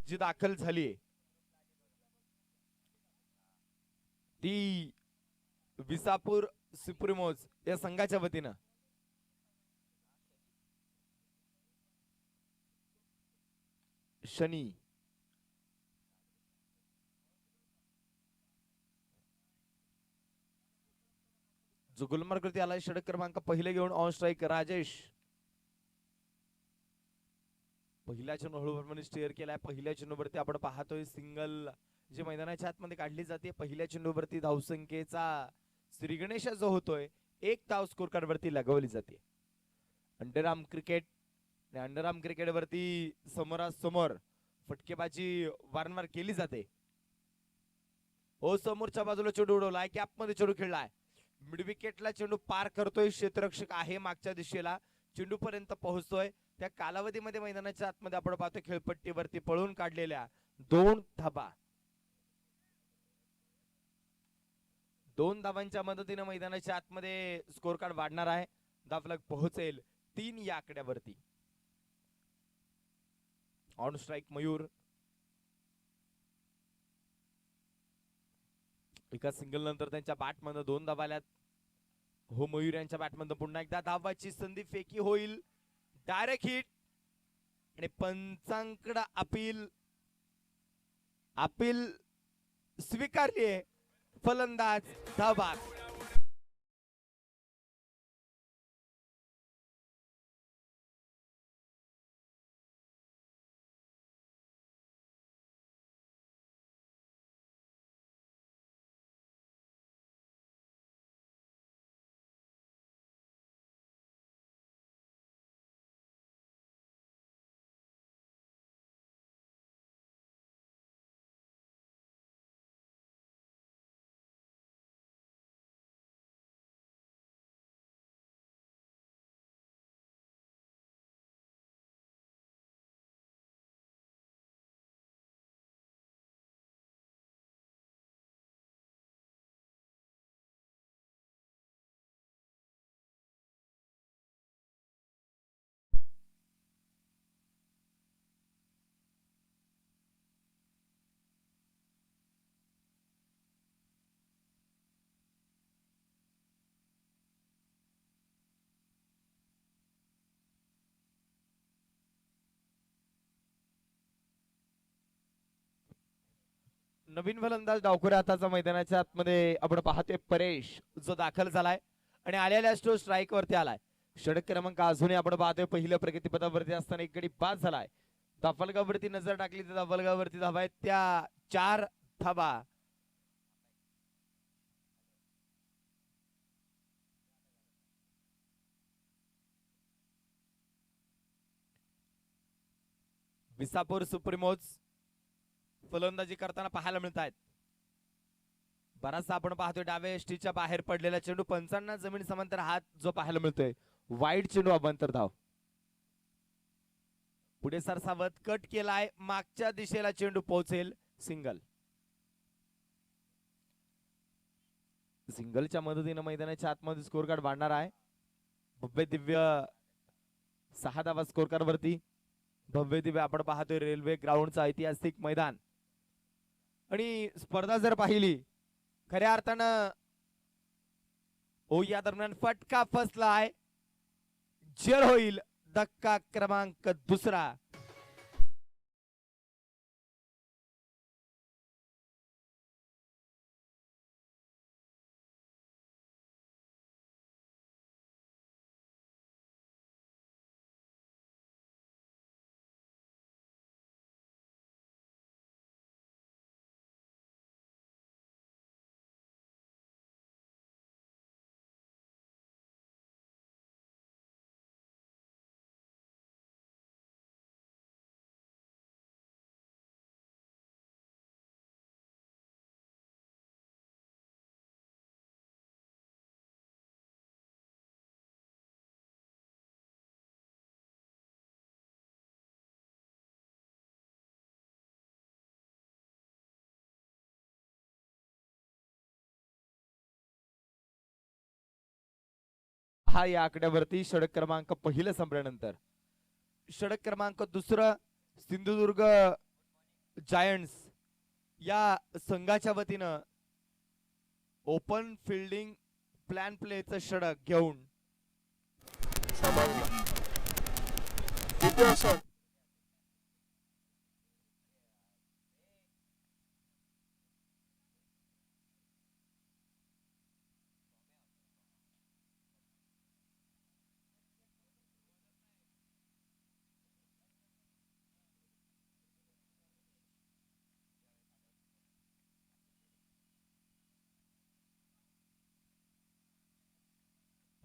जी दाखल झाली ती विसापूर सुप्रीमोज या संघाच्या वतीनं शनी जो गुलमर्ग आलाय षटक क्रमांक पहिले घेऊन ऑन स्ट्राईक राजेश पहिल्या चेंडूवर स्टेअर केलाय पहिल्या चेंडूवरती आपण पाहतोय सिंगल जे मैदानाच्या आतमध्ये काढली जाते पहिल्या चेंडूवरती धावसंख्येचा श्री गणेश जो होतोय एक धाव स्कोर कार्ड वरती लगवली जाते अंडरआर्म क्रिकेट अंडरआर्म क्रिकेट वरती समोरासमोर फटकेबाजी वारंवार केली जाते हो समोरच्या बाजूला चेंडू उडवलाय कॅप मध्ये चेंडू खेळलाय मिड विकेटला चेंडू पार करतोय क्षेत्ररक्षक आहे मागच्या दिशेला चेंडू पर्यंत पोहोचतोय त्या कालावधीमध्ये मैदानाच्या आतमध्ये आपण पाहतोय खेळपट्टीवरती पळून काढलेल्या दोन धावांच्या मदतीने मैदानाच्या आतमध्ये स्कोर कार्ड वाढणार आहे धावफलक पोहोचेल 3 या आकड्यावरती ऑन स्ट्राईक मयूर एका सिंगल नंतर त्यांच्या बॅट मध्ये 2 धावा आल्यात हो मयूर यांच्या बॅट मध्ये पुन्हा एकदा धावाची संधी फेकी होईल डायरेक्ट हिट आणि पंचांकडे अपील स्वीकारली आहे फलंदाज धावा नवीन फलंदाज डावखुरे हाताचा मैदानाच्या आतमध्ये आपण पाहतोय परेश जो दाखल झालाय आणि आलेल्या स्ट्राईक वरती आलाय षटक क्रमांक अजूनही आपण पाहतोय पहिल्या प्रगतीपथावरती असताना एक गडी बाद झालाय धावफलकावरती नजर टाकली तर धावफलकावरती धावा आहेत त्या 4 धावा विसापूर सुप्रीमोज फलंदाजी करताना पाहायला मिळत आहेत बराचसा आपण पाहतोय डाव्या एसटीच्या बाहेर पडलेला चेंडू पंचांना जमीन समांतर हात जो पाहायला मिळतोय वाईट चेंडू अभ्यंतर धाव पुढे सरसावत कट केलाय मागच्या दिशेला चेंडू पोहोचेल सिंगलच्या मदतीने मैदानाच्या आतमध्ये स्कोर कार्ड वाढणार आहे भव्य दिव्य 6 धावा स्कोर कार्ड वरती भव्य दिव्य आपण पाहतोय रेल्वे ग्राउंडचा ऐतिहासिक मैदान आणि स्पर्धा जर पाहिली खऱ्या अर्थानं ओ या दरम्यान फटका फसलाय जर होईल धक्का क्रमांक 2 हा या आकड्यावरती षटक क्रमांक पहिलं संपल्यानंतर षटक क्रमांक 2 सिंधुदुर्ग जायंट्स या संघाच्या वतीनं ओपन फिल्डिंग प्लॅन प्लेचं षटक घेऊन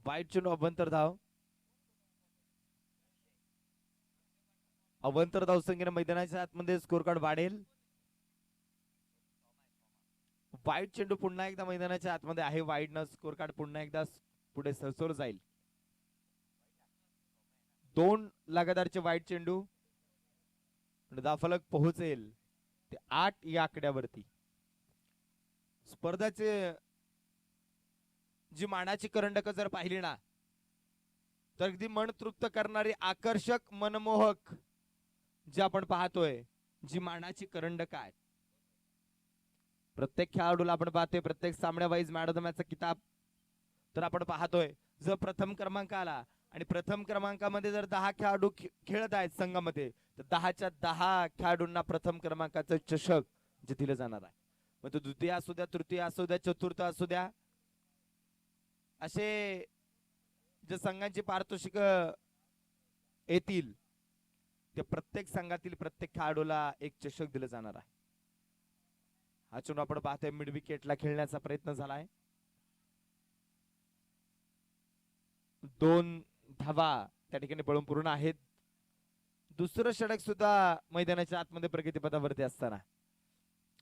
वाईट चेंडू अभ्यंतर धाव. अवंतर धावसंख्येने मैदानाच्या आतमध्ये स्कोर कार्ड वाढेल. वाईट चेंडू पुन्हा एकदा मैदानाच्या आतमध्ये आहे. वाईड न स्कोर कार्ड पुन्हा एकदा पुढे सरसवलं जाईल. 2 लगातारचे वाईट चेंडू धावफलक पोहोचेल ते 8 या आकड्यावरती. स्पर्धाचे जी मानाची करंडक जर पाहिली ना तर अगदी मन तृप्त करणारी आकर्षक मनमोहक जे आपण पाहतोय जी मानाची करंडक आहे. प्रत्येक खेळाडूला आपण पाहतोय प्रत्येक सामन्या वाईज मॅन ऑफ द मॅचचा किताब तर आपण पाहतोय. जर प्रथम क्रमांक आला आणि प्रथम क्रमांकामध्ये जर 10 खेळाडू खेळत आहेत संघामध्ये तर 10च्या 10 खेळाडूंना प्रथम क्रमांकाचं चषक जे दिलं जाणार आहे. मग तो द्वितीय असू द्या, तृतीय असू द्या, चतुर्थ असू द्या, असे जे संघांची पारितोषिक येतील ते प्रत्येक संघातील प्रत्येक खेळाडूला एक चषक दिलं जाणार आहे. हा चेंडू आपण पाहतोय मिड विकेटला खेळण्याचा प्रयत्न झालाय. 2 धावा त्या ठिकाणी पळून पूर्ण आहेत. दुसरं षटक सुद्धा मैदानाच्या आतमध्ये प्रगतीपथावरती असताना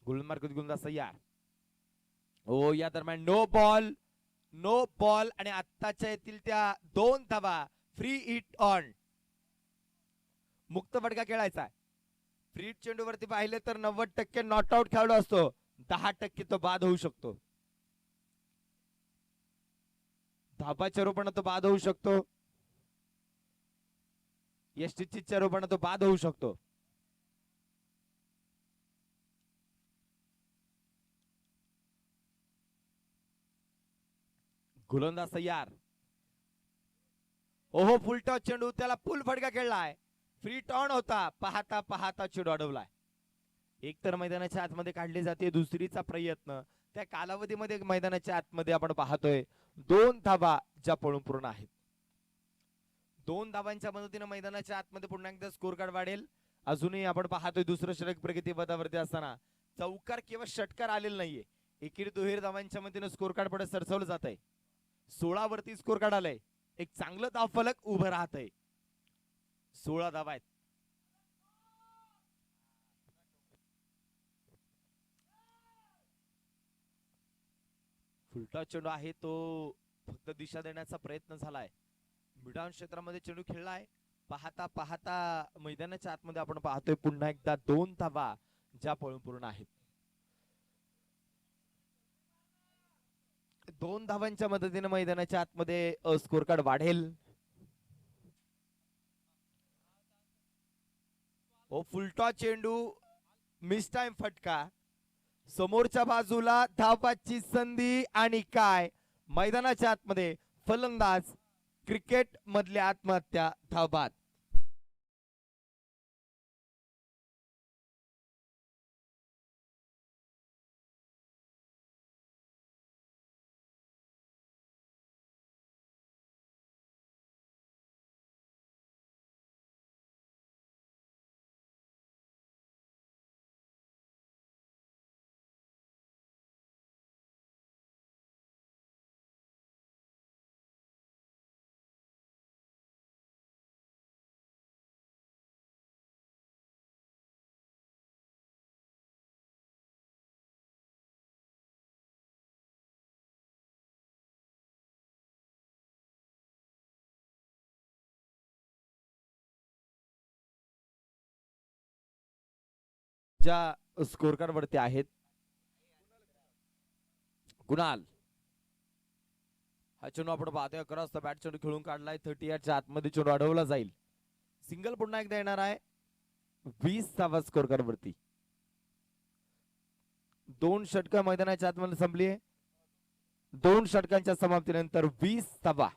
गोलंदाज गोलंदाज सय्यार. ओ या दरम्यान नो बॉल आणि आत्ताच्या येथील त्या 2 धावा. Free hit on. मुक्त फटका खेळायचा. फ्री हिट चेंडूवरती पाहिले तर 90% नॉट आउट खेळाडू असतो. 10% तो बाद होऊ शकतो. धाबाच्या रूपाने तो बाद होऊ शकतो. यष्टीच्या रूपाने तो बाद होऊ शकतो. गोलंदाज तयार. ओहो फुलटॉ चेंडू त्याला फुल फटका खेळलाय. फ्री टॉन होता. पाहता पाहता चेंडू अडवलाय. एक तर मैदानाच्या आतमध्ये काढली जाते दुसरीचा प्रयत्न त्या कालावधीमध्ये मैदानाच्या आतमध्ये आपण पाहतोय 2 धावा ज्या पळून पूर्ण आहेत. 2 धावांच्या मदतीने मैदानाच्या आतमध्ये पुन्हा एकदा स्कोर कार्ड वाढेल. अजूनही आपण पाहतोय दुसरं षटक प्रगतीपथावरती असताना चौकार किंवा षटकार आलेला नाहीये. एकेरी दुहेरी धावांच्या मदतीने स्कोर कार्ड पुढे सरसवलं जात आहे. 16 वरती स्कोर कार्ड आलंय. एक चांगलं धावफलक उभं राहत आहे. 16 धावा आहेत. फुलटॉस चेंडू आहे तो फक्त दिशा देण्याचा प्रयत्न झालाय. मिडऑन क्षेत्रामध्ये चेंडू खेळलाय. पाहता पाहता मैदानाच्या आतमध्ये आपण पाहतोय पुन्हा एकदा 2 धावा ज्या पळून पूर्ण आहेत. 2 धावांच्या मदतीने मैदानाच्या आतमध्ये स्कोर कार्ड वाढेल. ओ फुलटॉस चेंडू मिस टाइम फटका. समोरच्या बाजूला धावपाची संधी आणि काय मैदानाच्या आतमध्ये फलंदाज क्रिकेट मधल्या आत्महत्या धावबाद. ज्या स्कोर कार्ड वरती आहेत कुणाल. हा चेंडू आपण पाहतोय अक्रॉस द बॅट चेंडू खेळून काढलाय. 38च्या आतमध्ये चेंडू अडवला जाईल. सिंगल पुन्हा एकदा येणार आहे. 20 धावा स्कोर कार्ड वरती. 2 षटकं मैदानाच्या आतमध्ये संपली. 2 षटकांच्या समाप्तीनंतर 20 धावा.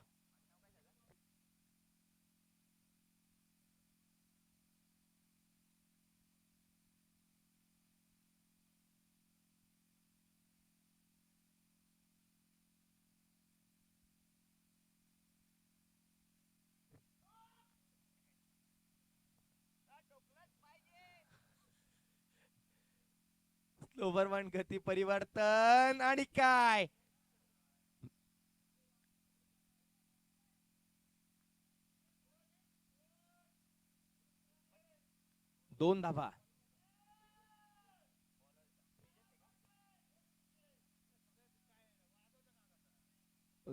ओव्हरमॅन गती परिवर्तन आणि काय 2 धावा.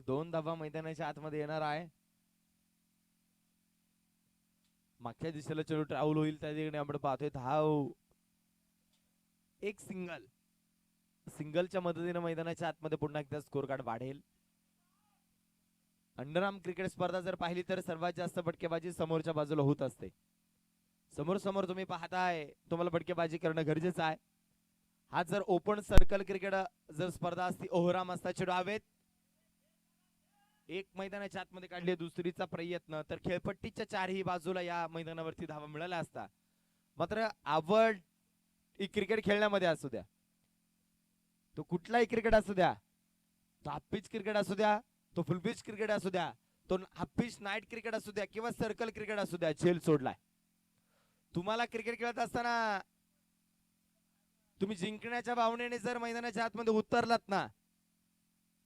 2 धावा मैदानाच्या आतमध्ये येणार आहे. मागच्या दिशेला चेंडू ट्रॅव्हल होईल त्या ठिकाणी आपण पाहतोय धाव. एक सिंगलच्या मदतीने मैदानाच्या आतमध्ये पुन्हा एकदा स्कोर कार्ड वाढेल. अंडरआर्म क्रिकेट स्पर्धा जर पाहिली तर सर्वात जास्त फटकेबाजी समोरच्या बाजूला होत असते. समोर तुम्ही पाहताय, तुम्हाला फटकेबाजी करणं गरजेचं आहे. हा जर ओपन सर्कल क्रिकेट जर स्पर्धा असती, ओव्हरआर्म असता, चेंडू हवेत, एक मैदानाच्या आतमध्ये काढली, दुसरीचा प्रयत्न, तर खेळपट्टीच्या चारही बाजूला या मैदानावरती धावा मिळाल्या असता. मात्र आवड क्रिकेट खेळण्यामध्ये असू द्या, तो कुठलाही क्रिकेट असू द्या, तो हाफ पिच क्रिकेट असू द्या, तो फुल पिच क्रिकेट असू द्या, तो हाफ पिच नाईट क्रिकेट असू द्या किंवा सर्कल क्रिकेट असू द्या, झेल सोडलाय. तुम्हाला क्रिकेट खेळत असताना तुम्ही जिंकण्याच्या भावनेने जर मैदानाच्या आतमध्ये उतरलात ना,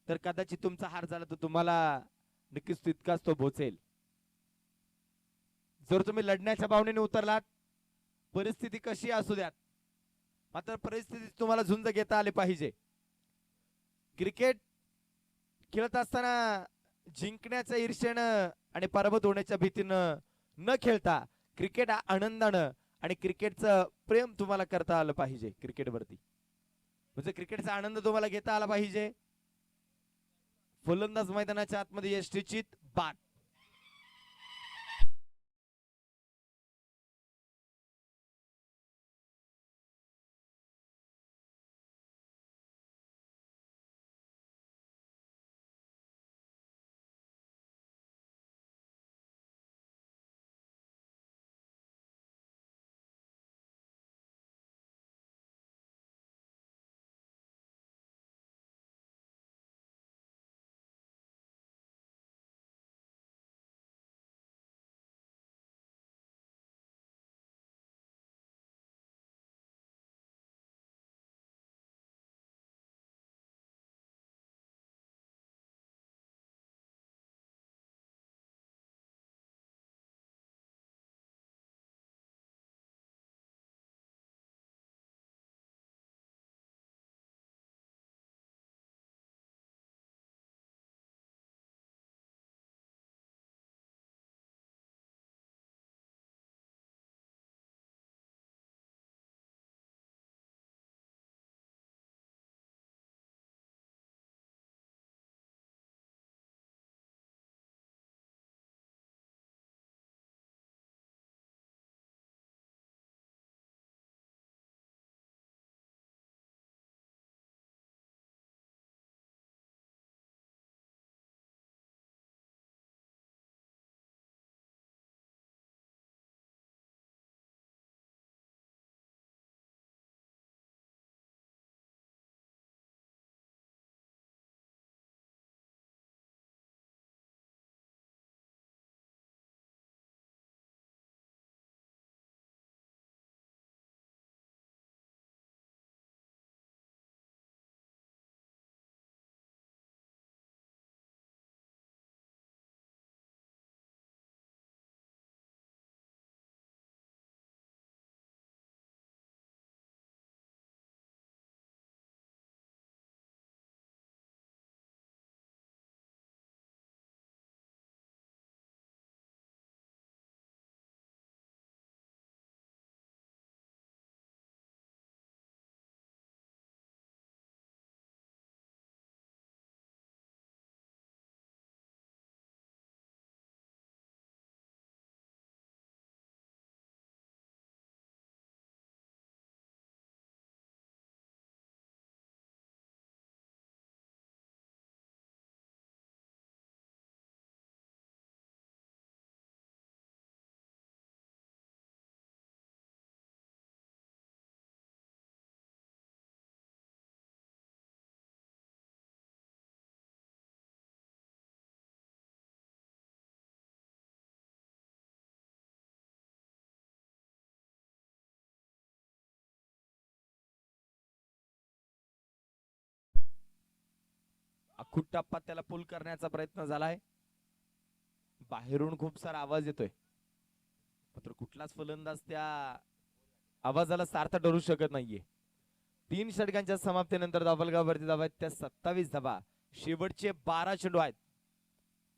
तर कदाचित तुमचा हार झाला तर तुम्हाला नक्कीच तितकाच तो भोचेल. जर तुम्ही लढण्याच्या भावनेने उतरलात, परिस्थिती कशी असू द्यात, मात्र परिस्थितीत तुम्हाला झुंज घेता आले पाहिजे. क्रिकेट खेळत असताना जिंकण्याच्या ईर्ष्येनं आणि पराभूत होण्याच्या भीतीनं न खेळता क्रिकेट आनंदानं आणि क्रिकेटचं प्रेम तुम्हाला करता आलं पाहिजे. क्रिकेटवरती म्हणजे क्रिकेटचा आनंद तुम्हाला घेता आला पाहिजे. फलंदाज मैदानाच्या आतमध्ये यष्टीचित बाद. अखूट टप्पा त्याला पुल करण्याचा प्रयत्न झालाय. बाहेरून खूप सारा आवाज येतोय, मात्र कुठलाच फलंदाज त्या आवाजाला सार्थ ठरू शकत नाहीये. 3 षटकांच्या समाप्तीनंतर धावफलकावरती धावा आहेत त्या 27 धावा. शेवटचे 12 चेंडू आहेत.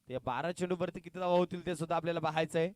त्या 12 चेंडू वरती किती धावा होतील ते सुद्धा आपल्याला पाहायचंय.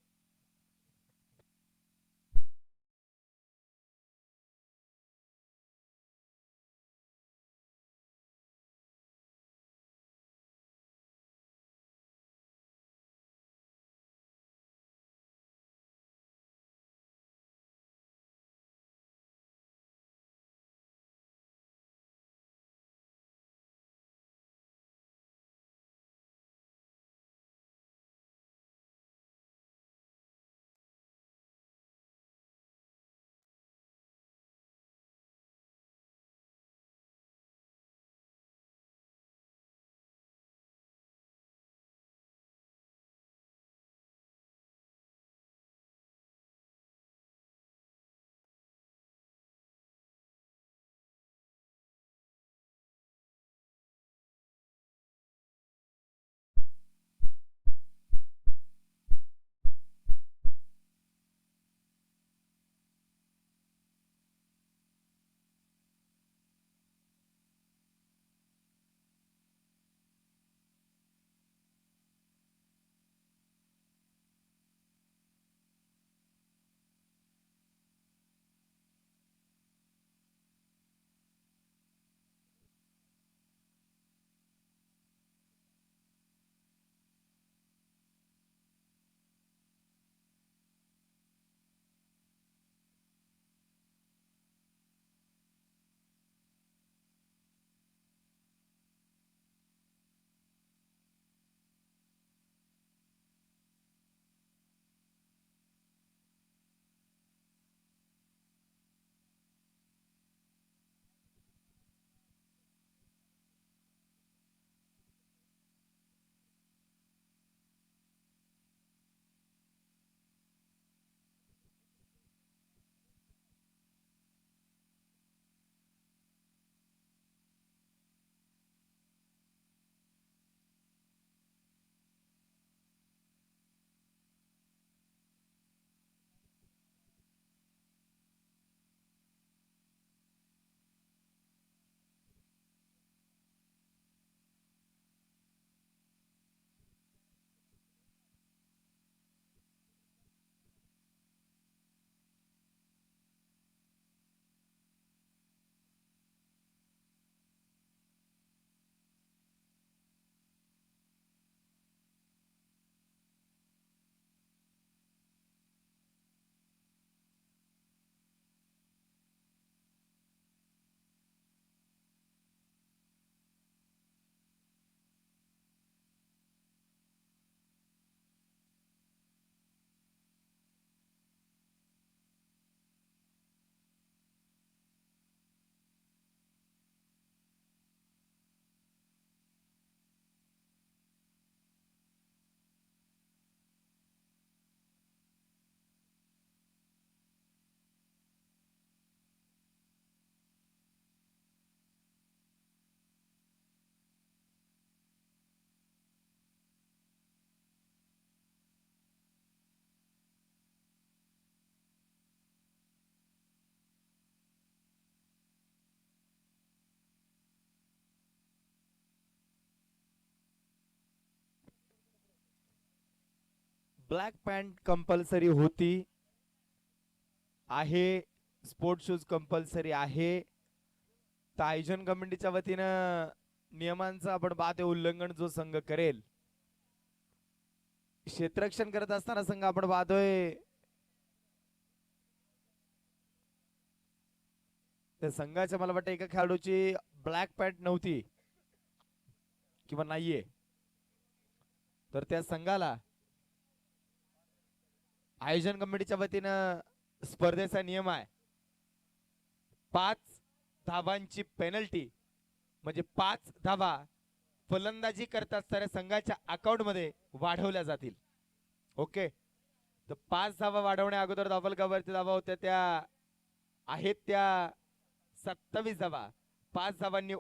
ब्लॅक पॅन्ट कंपल्सरी होती आहे. स्पोर्ट शूज कंपल्सरी आहे. तर आयोजन कमिटीच्या वतीनं नियमांचं आपण पाहतोय उल्लंघन जो संघ करेल, क्षेत्ररक्षण करत असताना संघ आपण पाहतोय त्या संघाच्या मला वाटतं एका खेळाडूची ब्लॅक पॅन्ट नव्हती किंवा नाहीये, तर त्या संघाला आयोजन कमिटीच्या वतीनं स्पर्धेचा नियम आहे 5 धावांची पेनल्टी, म्हणजे 5 धावा फलंदाजी करत असणाऱ्या संघाच्या अकाउंट मध्ये वाढवल्या जातील. ओके, तर 5 धावा वाढवण्या अगोदर धावफलकावरती धावा होत्या त्या आहेत त्या 27 धावा. 5 धावांनी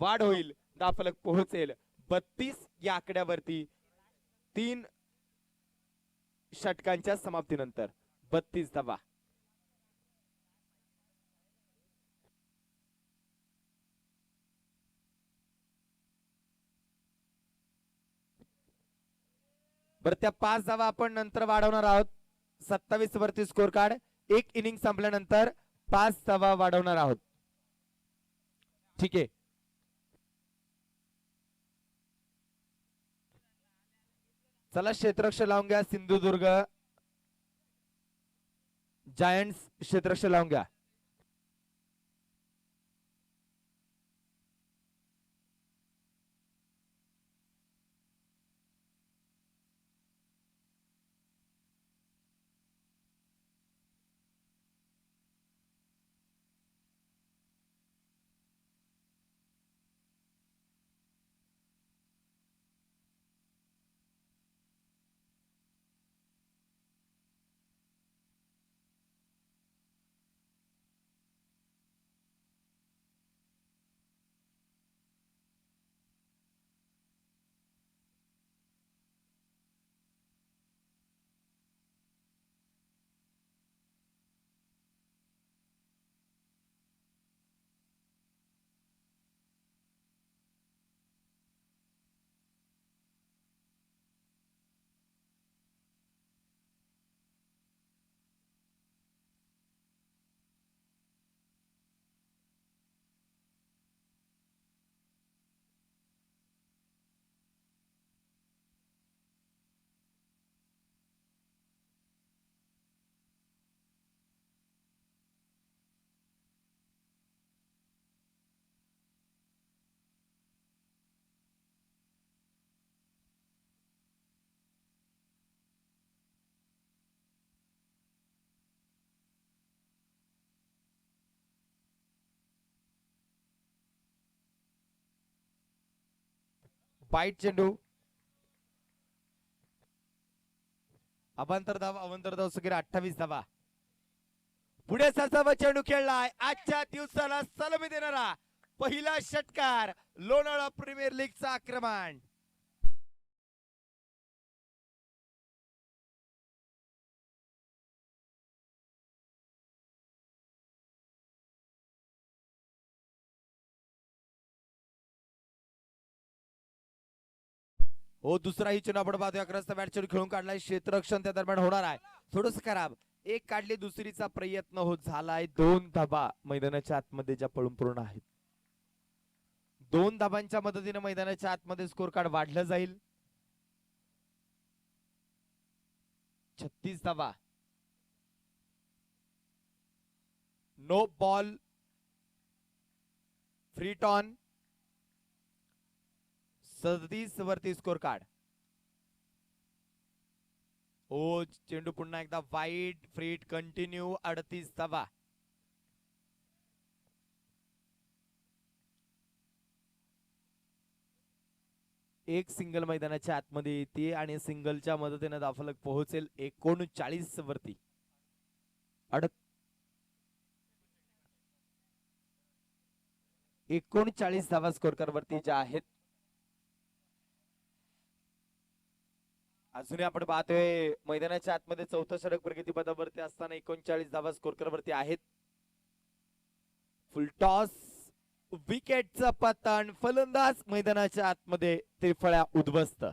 वाढ होईल, धावफलक पोहोचेल 32 या आकड्यावरती 3 षटकांच्या समाप्तीनंतर 32 धावा. बरं त्या 5 धावा आपण नंतर वाढवणार आहोत. 27 वरती स्कोर कार्ड. एक इनिंग संपल्यानंतर 5 धावा वाढवणार आहोत. ठीक आहे. चला क्षेत्ररक्षक लावून घ्या. सिंधुदुर्ग जायंट्स क्षेत्ररक्षक लावून घ्या. वाईट चेंडू. अवांतर धाव सगळे 28 धावा. पुढे ससावा चेंडू खेळलाय. आजच्या दिवसाला सलामी देणारा पहिला षटकार. लोणावळा प्रीमियर लीगचा आक्रमण. हो दुसरा ही चेंडू आपण पाहतोय. अकराचा बॅट चेंडू खेळून काढलाय. क्षेत्ररक्षण त्या दरम्यान होणार आहे. थोडस खराब. एक काढली दुसरीचा प्रयत्न होत झालाय. 2 धाबा मैदानाच्या आतमध्ये ज्या पळून पूर्ण आहेत. 2 धाबांच्या मदतीने मैदानाच्या आतमध्ये स्कोर कार्ड वाढलं जाईल. 36 धाबा. No ball. फ्री टॉन. 37 वरती स्कोर कार्ड. ओ चेंडू पुन्हा एकदा वाईड. फ्रीट कंटिन्यू. 38 धावा. एक सिंगल मैदानाच्या आतमध्ये येते आणि सिंगलच्या मदतीने धावफलक पोहोचेल 39 वरती. 39 धावा स्कोर कार्ड वरती ज्या आहेत. अजूनही आपण पाहतोय मैदानाच्या आतमध्ये चौथं षटक प्रगती पदावरती असताना 39 धावा स्कोर कार्ड वरती आहेत. फुलटॉस. विकेटचा पतन. फलंदाज मैदानाच्या आतमध्ये त्रिफळ्या उद्ध्वस्त.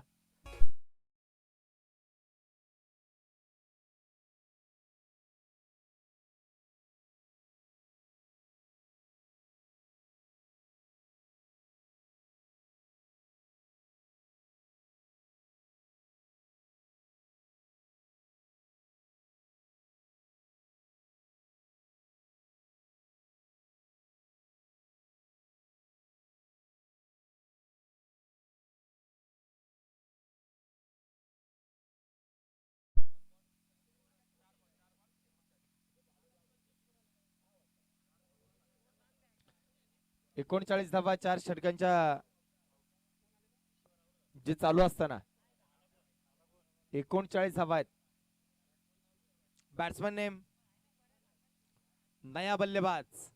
एकोणचाळीस धावा 4 षटकांच्या जे चालू असताना 39 धावा आहेत. बॅट्समन नेम नया बल्लेबाज.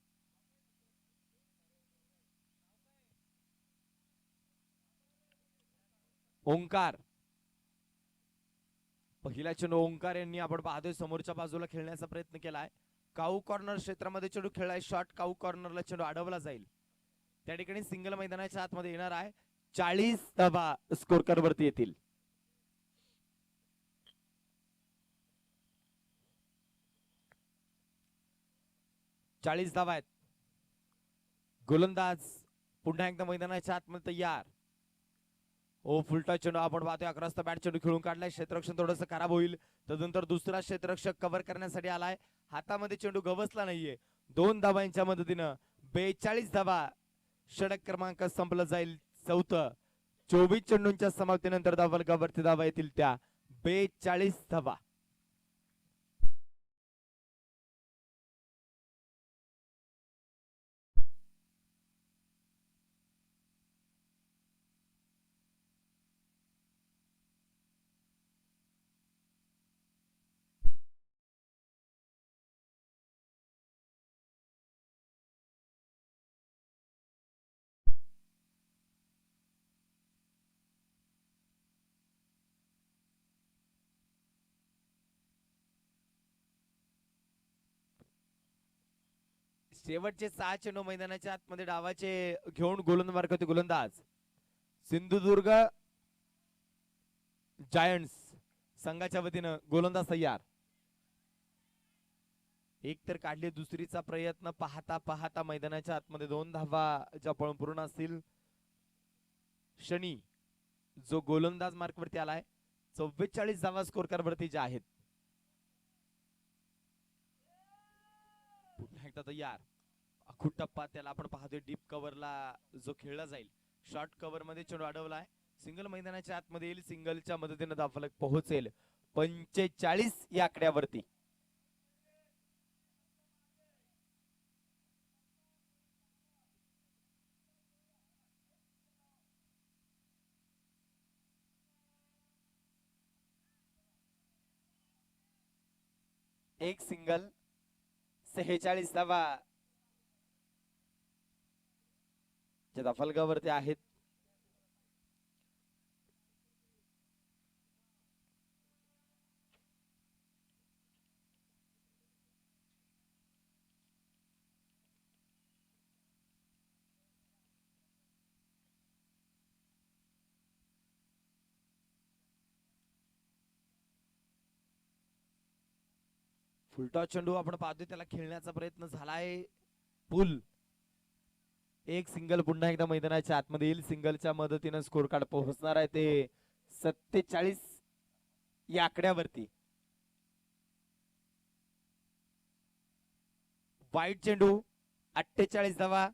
ओंकार, पहिला चेंडू ओंकार यांनी आपण पाहतोय समोरच्या बाजूला खेळण्याचा प्रयत्न केलाय. काऊ कॉर्नर क्षेत्रामध्ये चेंडू खेळलाय. शॉर्ट काऊ कॉर्नरला चेंडू अडवला जाईल. त्या ठिकाणी सिंगल मैदानाच्या आतमध्ये येणार आहे. 40 धावा स्कोर कार्ड वरती येतील. 40 धावा आहेत. गोलंदाज पुन्हा एकदा मैदानाच्या आतमध्ये तयार. ओ फुलटा चेंडू आपण पाहतोय. 11 बॅट चेंडू खेळून काढलाय. क्षेत्ररक्षण थोडंसं खराब होईल. तदनंतर दुसरा क्षेत्ररक्षक कव्हर करण्यासाठी आलाय. हातामध्ये चेंडू गवसला नाहीये. 2 धावांच्या मदतीनं 42 धावा. षटक क्रमांक संपलं जाईल. चौथं 24 चेंडूंच्या समाप्तीनंतर धावफलकावरती धावा येतील त्या 42 धावा. शेवटचे 6 चेंडू मैदानाच्या आतमध्ये डावाचे घेऊन गोलंदाज करते गोलंदाज. सिंधुदुर्ग जायंट्स संघाच्या वतीनं गोलंदाज तयार. एक तर काढली. दुसरीचा प्रयत्न पाहता पाहता मैदानाच्या आतमध्ये 2 धावा ज्या पळून पूर्ण असतील. शनी जो गोलंदाज मार्कवरती आलाय. 44 धावा स्कोर कार्ड वरती ज्या आहेत. पुन्हा एकदा तयार. अखूट टप्पा त्याला आपण पाहतोय. डीप कव्हरला जो खेळला जाईल. शॉर्ट कव्हर मध्ये चेंडू अडवलाय. सिंगल मैदानाच्या आतमध्ये येईल. सिंगलच्या मदतीने धावफलक पोहोचेल 45 या आकड्यावरती. एक सिंगल 46 धावा धावफलकावरती आहेत. फुलटॉस चेंडू आपण पाहतोय. त्याला खेळण्याचा प्रयत्न झालाय. पुल एक सिंगल पुन्हा एकदा मैदानाच्या आतमध्ये येईल. सिंगलच्या मदतीने स्कोर कार्ड पोहोचणार आहे ते 47 या आकड्यावरती. वाईट चेंडू 48 धावा.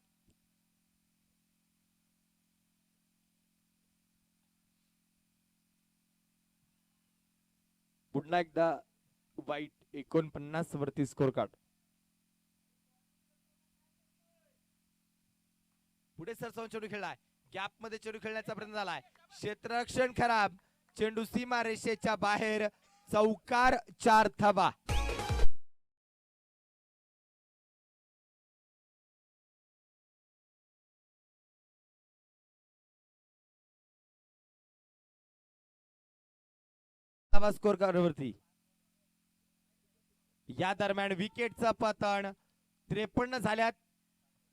पुन्हा एकदा वाईट 49 वरती स्कोर कार्ड. पुढे सरसावून चेंडू खेळलाय. गॅप मध्ये चेंडू खेळण्याचा प्रयत्न झालाय. क्षेत्ररक्षण खराब. चेंडू सीमा रेषेच्या बाहेर. चौकार 4 धावा. स्कोर कार्डवरती. या दरम्यान विकेटचा पतन. 53 झाल्यात.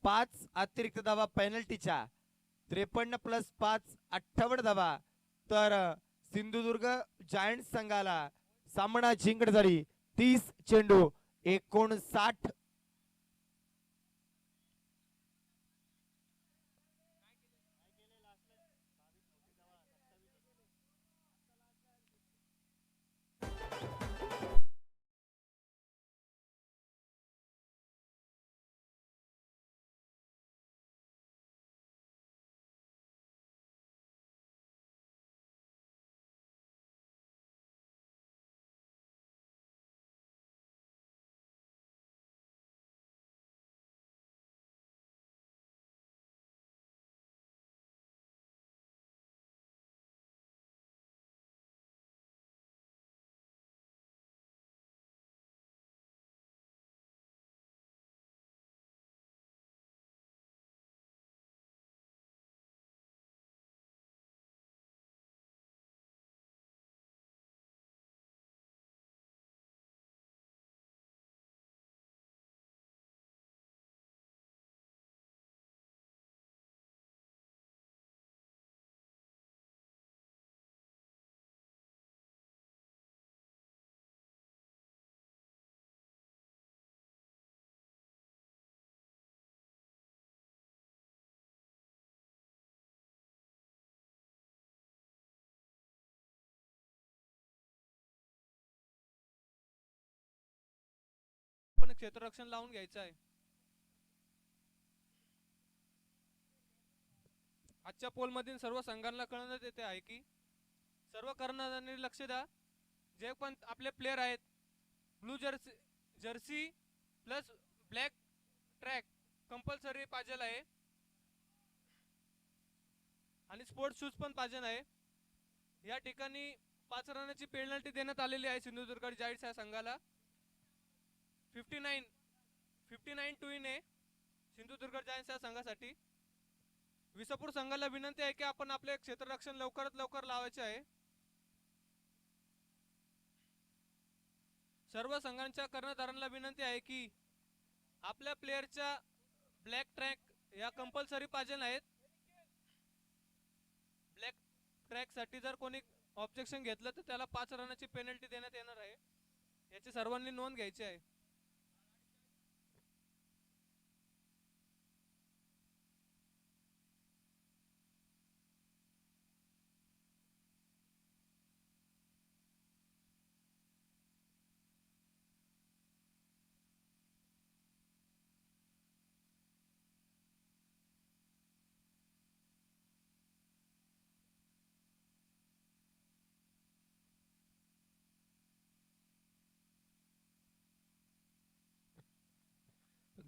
5 अतिरिक्त धावा पेनल्टीच्या. 53 प्लस 5 58 धावा. तर सिंधुदुर्ग जायंट्स संघाला सामना जिंकण्यात झाली. 30 चेंडू 59 क्षेत्ररक्षण लावून घ्यायचं आहे. आजच्या पोल मधील सर्व संघांना कळण्यात येते आहे की सर्व कर्णधारांनी लक्ष द्या. जे पण आपले प्लेयर आहेत blue Jersey plus black track compulsory पाहिजे आहे आणि स्पोर्ट्स शूज पण पाहिजे आहे. या ठिकाणी 5 रनाची पेनल्टी देण्यात आलेली आहे सिंधुदुर्ग जायंट्स या संघाला. 59 टू इन आहे सिंधुदुर्ग जायंट्स या संघासाठी. विसापूर संघाला विनंती आहे की आपण आपले क्षेत्ररक्षण लवकरात लवकर लावायचे आहे. सर्व संघांच्या कर्णधारांना विनंती आहे की आपल्या प्लेयरच्या ब्लॅक ट्रॅक या कंपल्सरी पाहिजे आहेत. ब्लॅक ट्रॅक साठी जर कोणी ऑब्जेक्शन घेतलं तर त्याला 5 रनाची पेनल्टी देण्यात येणार आहे. याची सर्वांनी नोंद घ्यायची आहे.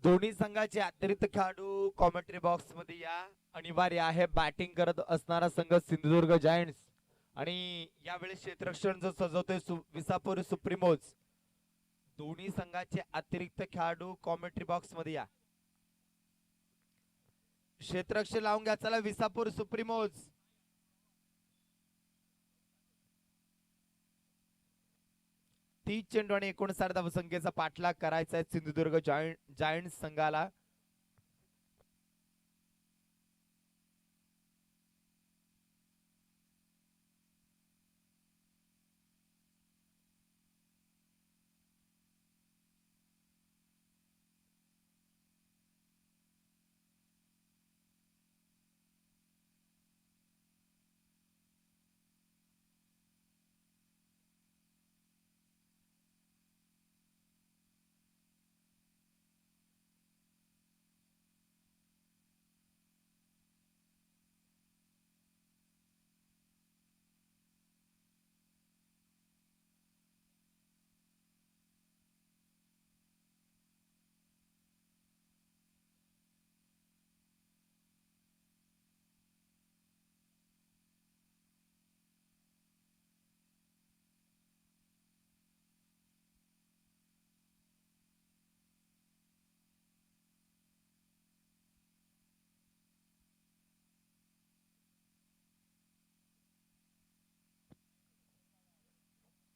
दोन्ही संघाचे अतिरिक्त खेळाडू कॉमेंट्री बॉक्स मध्ये या. अनिवार्य आहे. बॅटिंग करत असणारा संघ सिंधुदुर्ग जायंट्स आणि यावेळी क्षेत्ररक्षण जो सजवतोय विसापूर सुप्रीमोज. दोन्ही संघाचे अतिरिक्त खेळाडू कॉमेंट्री बॉक्स मध्ये या. क्षेत्ररक्षण लावून घ्या. चला विसापूर सुप्रीमोज. तीस चेंडू आणि 59 धावसंख्येचा पाठलाग करायचा आहे सिंधुदुर्ग जायंट्स संघाला.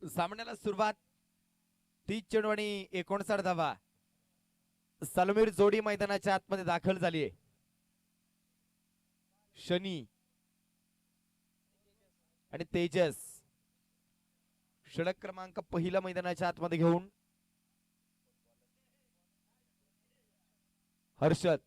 सामन्याला सुरुवात. 30 चेंडू आणि 59 धावा. सलमीर जोडी मैदानाच्या आतमध्ये दाखल झाली आहे. शनी आणि तेजस षटक क्रमांक पहिला मैदानाच्या आतमध्ये घेऊन हर्षद.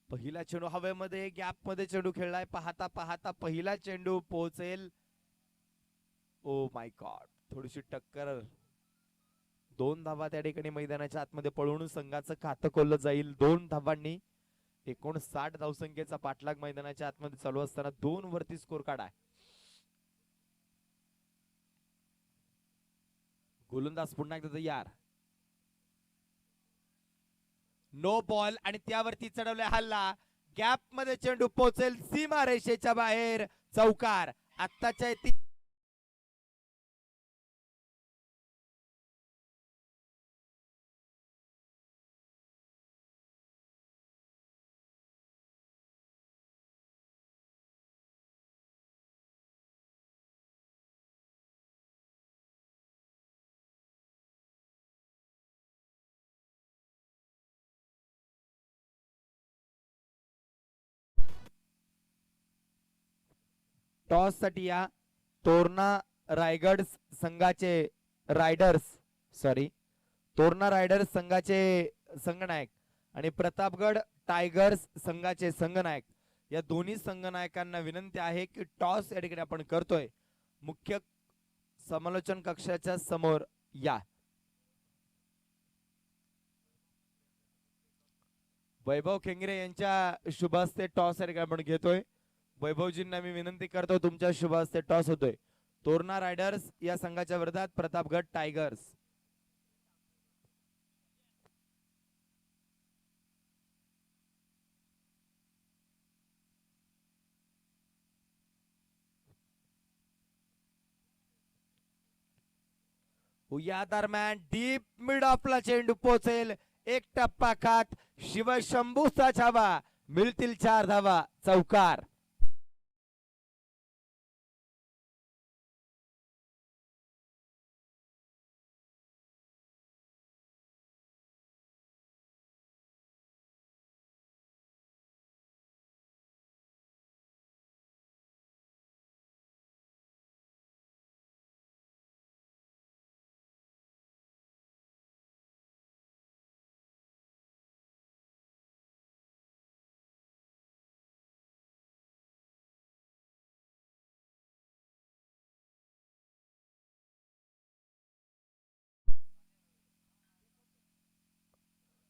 पहिला चेंडू हवेमध्ये गॅप मध्ये चेंडू खेळलाय. पाहता पाहता पहिला चेंडू पोहोचेल. Oh my God. थोडीशी टक्कर. 2 धावा त्या ठिकाणी मैदानाच्या आतमध्ये पळवून संघाचं खातं खोललं जाईल. 2 धावांनी 59 धावसंख्येचा पाठलाग मैदानाच्या आतमध्ये चालू असताना 2 वरती स्कोर काढाय. गोलंदाज पुन्हा एकदा तयार. नो बॉल आणि त्यावरती चढवलाय हल्ला. गॅप मध्ये चेंडू पोहोचेल सीमा रेषेच्या बाहेर. चौकार. आत्ताच्या टॉस साठी या तोरणा रायगड संघाचे तोरणा रायडर्स संघाचे संघनायक आणि प्रतापगड टायगर्स संघाचे संघनायक या दोन्ही संघनायकांना विनंती आहे की टॉस या ठिकाणी आपण करतोय, मुख्य समालोचन कक्षाच्या समोर या. वैभव खेंगरे यांच्या शुभ हस्ते टॉस या ठिकाणी आपण घेतोय. वैभवजींना मी विनंती करतो, तुमच्या शुभ हस्ते टॉस होतोय. तोरणा रायडर्स या संघाच्या विरोधात प्रतापगड टायगर्स. या दरम्यान डीप मिड ऑफला चेंडू पोहोचेल, एक टप्पा खात शिवशंभूचा छावा, मिळतील 4 धावा, चौकार.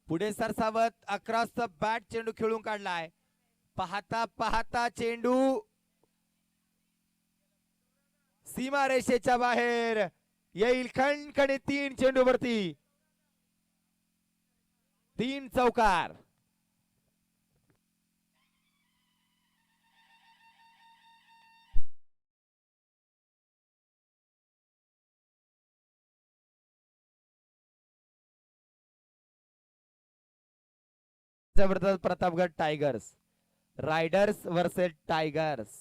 पुढे सरसावत अक्रॉस द बॅट चेंडू खेळून काढलाय. पाहता पाहता चेंडू सीमा रेषेच्या बाहेर येईल, खणखणी 3 चेंडू वरती, 3 चौकार. Pratapgad tigers, riders versus tigers.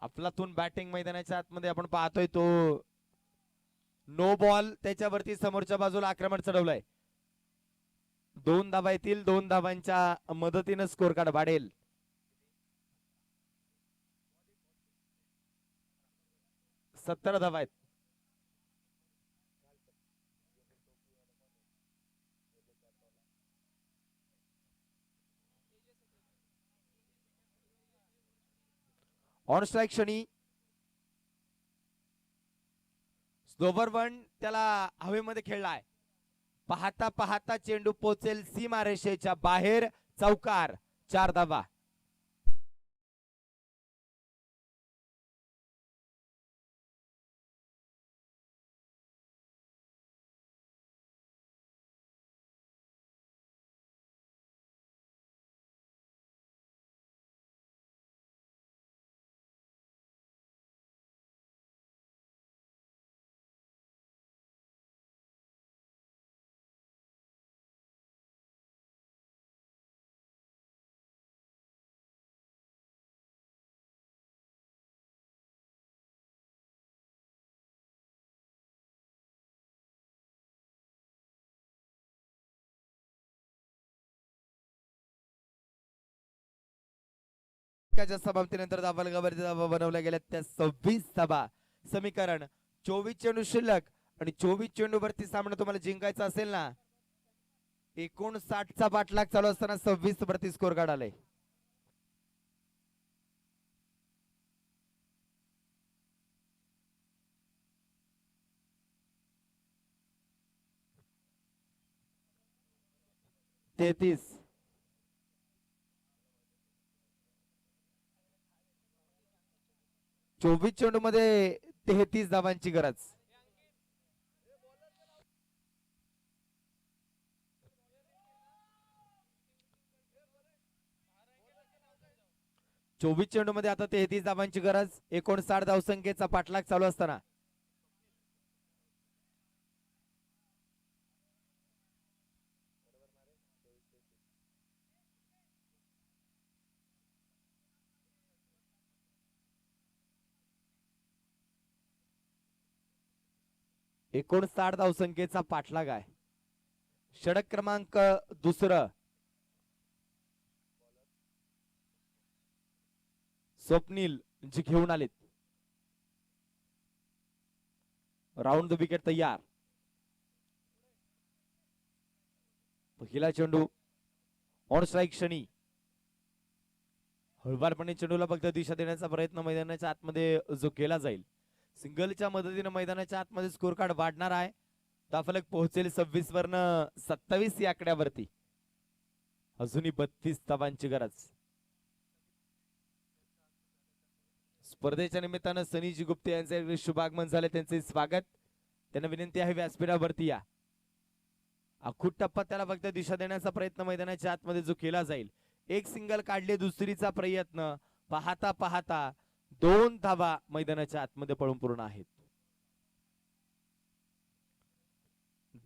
अफलातून बॅटिंग मैदानाच्या आतमध्ये आपण पाहतोय तो नो बॉल, त्याच्यावरती समोरच्या बाजूला आक्रमण चढवलंय. 2 धावा येतील, 2 धावांच्या मदतीने स्कोर कार्ड वाढेल. सत्तर धावा आहेत. ऑन स्ट्राईक क्षणी स्लोवर वन त्याला हवेमध्ये खेळलाय. पाहता पाहता चेंडू पोहोचेल सीमा रेषेच्या बाहेर, चौकार, 4 धावा. समाप्तीनंतर धावलगावरती धावा बनवल्या गेल्या त्या 26 धावा. समीकरण 24 चेंडू शिल्लक आणि 24 चेंडू वरती सामना तुम्हाला जिंकायचा असेल ना, 59चा पाठलाग चालू असताना 26 वरती स्कोर कार्ड आलाय. तेहतीस. 24 चेंडू मध्ये 33 धावांची गरज. चोवीस चेंडू मध्ये आता 33 धावांची गरज. 59 धावसंख्येचा पाठलाग चालू असताना एकोणसाठ धावसंख्येचा पाठलाग आहे. षटक क्रमांक दुसरं स्वप्नील जे घेऊन आलेत. राऊंड द विकेट तयार. पहिला चेंडू ऑन स्ट्राईक क्षणी हळवारपणे चेंडूला फक्त दिशा देण्याचा प्रयत्न मैदानाच्या आतमध्ये जो केला जाईल. सिंगलच्या मदतीने मैदानाच्या आतमध्ये स्कोर कार्ड वाढणार आहे. धावफलक पोहोचेल 26 वरन 27 या आकड्यावरती. अजूनही 32 धावांची गरज. स्पर्धेच्या निमित्तानं सनीजी गुप्ते यांचे शुभागमन झाले, त्यांचे स्वागत. त्यांना विनंती आहे व्यासपीठावरती या. अखूट टप्पा त्याला फक्त दिशा देण्याचा प्रयत्न मैदानाच्या आतमध्ये जो केला जाईल. एक सिंगल काढले, दुसरीचा प्रयत्न. पाहता पाहता 2 धावा मैदानाच्या आतमध्ये पळून पूर्ण आहेत.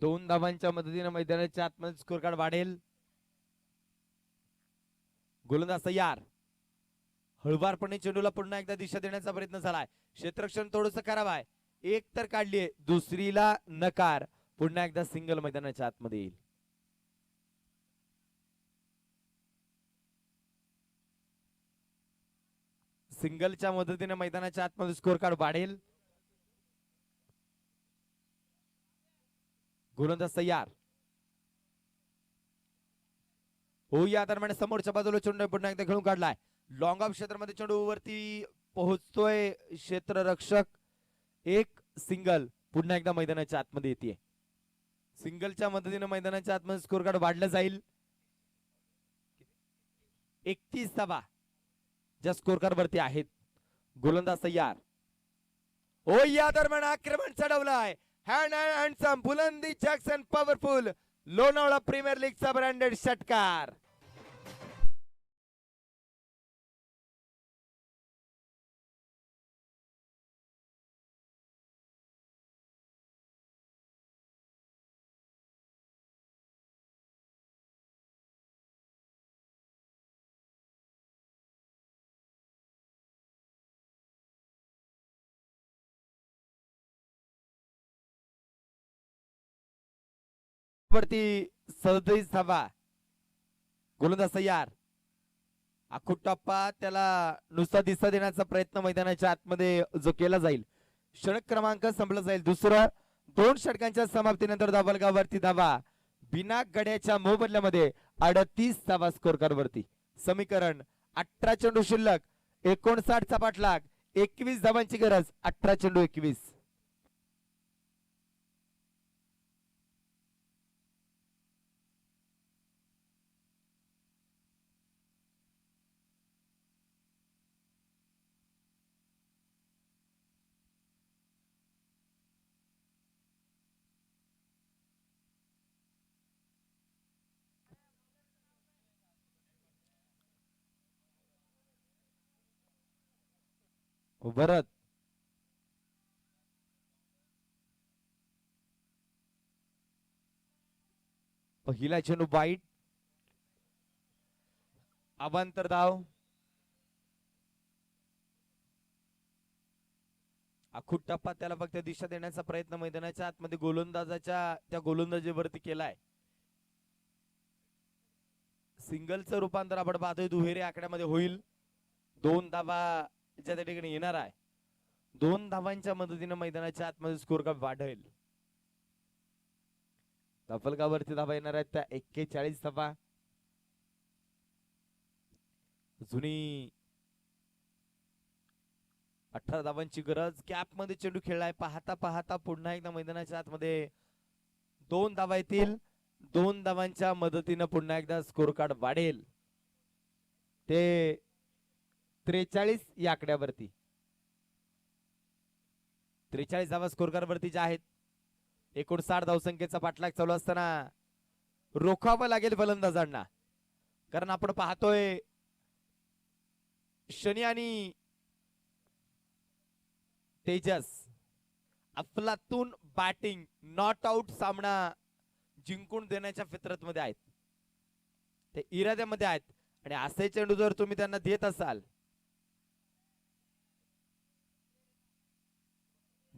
2 धावांच्या मदतीने मैदानाच्या आतमध्ये स्कोर कार्ड वाढेल. गोलंदाज तयार. हळवारपणे चेंडूला पुन्हा एकदा दिशा देण्याचा प्रयत्न झालाय. क्षेत्ररक्षण थोडस खराब आहे. एक तर काढलीये, दुसरीला नकार. पुन्हा एकदा सिंगल मैदानाच्या आतमध्ये येईल. सिंगलच्या मदतीने मैदानाच्या आतमध्ये स्कोर कार्ड वाढेल. गोलंदाज तयार. हो, या दरम्यान समोरच्या बाजूला चेंडू पुन्हा एकदा खेळून काढलाय. लॉंग ऑफ क्षेत्रामध्ये चेंडू वरती पोहोचतोय क्षेत्ररक्षक. एक सिंगल पुन्हा एकदा मैदानाच्या आतमध्ये येते. सिंगलच्या मदतीने मैदानाच्या आतमध्ये स्कोर कार्ड वाढलं जाईल. 31 धावा ज्या स्कोर कार्ड वरती आहेत. गोलंदाज तयार. ओ, या दरम्यान आक्रमण चढवलाय. हँड हँडसम बुलंदी जॅक्सन पॉवरफुल. लोणावळा प्रीमियर लीगचा ब्रँडेड षटकार. वरती 37 धावा. गोलंदाज तयार. अखूट टप्पा त्याला नुसता दिशा देण्याचा प्रयत्न मैदानाच्या आतमध्ये जो केला जाईल. षटक क्रमांक संपला जाईल. दुसरं 2 षटकांच्या समाप्तीनंतर धावफलकावरती धावा. बिना गड्याच्या मोबदल्यामध्ये 38 धावा स्कोर कार्ड वरती. समीकरण 18 चेंडू शिल्लक, 59 चा पाठलाग, 21 धावांची गरज. 18 चेंडू 21. भरत पहिला चेंडू वाईट. अवांतर धाव. अखूट टप्पा त्याला फक्त दिशा देण्याचा प्रयत्न मैदानाच्या आतमध्ये गोलंदाजाच्या त्या गोलंदाजीवरती केलाय. सिंगलचं रूपांतर आपण पाहतोय दुहेरी आकड्यामध्ये होईल. 2 धावा ज्या त्या ठिकाणी येणार आहे. 2 धावांच्या मदतीने मैदानाच्या आतमध्ये स्कोर कार्ड वाढेल. धावफलकावरती धावा येणार आहेत त्या 41 धावा. जुनी 18 धावांची गरज. कॅप मध्ये चेंडू खेळलाय. पाहता पाहता पुन्हा एकदा मैदानाच्या आतमध्ये 2 धावा येतील. 2 धावांच्या मदतीने पुन्हा एकदा स्कोर कार्ड वाढेल. ते 43 या आकड्यावरती. 43 धावा स्कोर कार्ड वरती ज्या आहेत. 59 धावसंख्येचा पाठलाग चालू असताना रोखावं लागेल फलंदाजांना. कारण आपण पाहतोय शनी आणि तेजस अफलातून बॅटिंग नॉट आउट सामना जिंकून देण्याच्या फितरत मध्ये आहेत. ते इराद्यामध्ये आहेत. आणि असे चेंडू जर तुम्ही त्यांना देत असाल.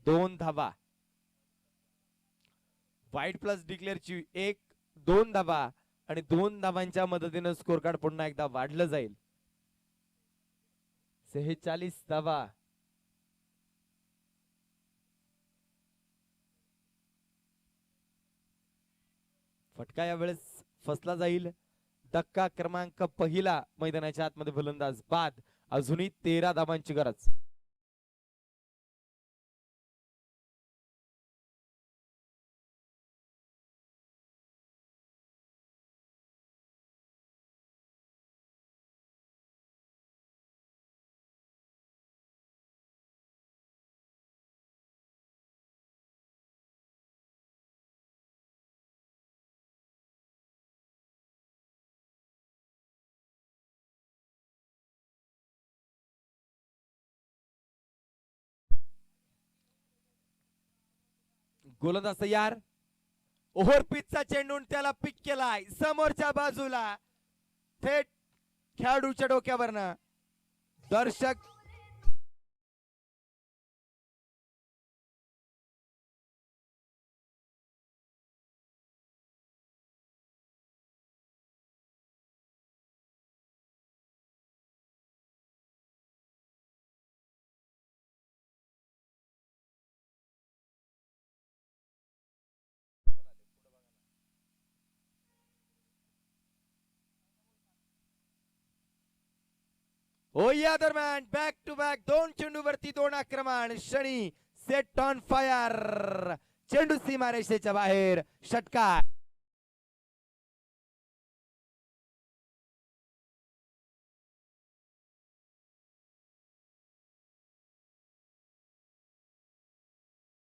2 धावा. वाईट प्लस डिक्लेअरची 1-2 धावा आणि 2 धावांच्या मदतीने स्कोर कार्ड पुन्हा एकदा वाढलं जाईल. 46 धावा. फटका यावेळेस फसला जाईल. धक्का क्रमांक पहिला मैदानाच्या आतमध्ये फलंदाज बाद. अजूनही 13 धावांची गरज. गोलंदाज तयार. ओव्हर पिचचा चेंडून त्याला पिक केलाय समोरच्या बाजूला थेट खेळाडूच्या डोक्यावरनं. दर्शक हो या दरम्यान बॅक टू बॅक 2 चेंडूवरती 2 आक्रमण. Shani set on fire. चेंडू सीमारेषेच्या बाहेर. षटकार.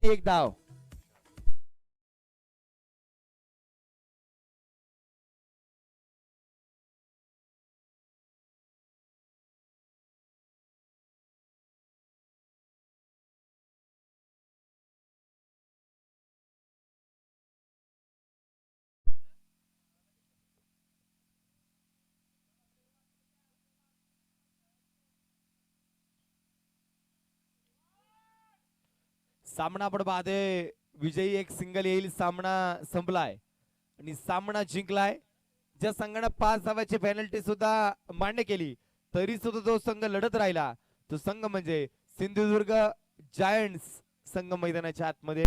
एक धाव. सामना आपण पाहते. विजयी एक सिंगल येईल. सामना संपलाय आणि सामना जिंकलाय. ज्या संघाने 5 धावाची पेनल्टी सुद्धा मान्य केली तरी सुद्धा जो संघ लढत राहिला तो संघ म्हणजे सिंधुदुर्ग जायंट्स संघ मैदानाच्या आतमध्ये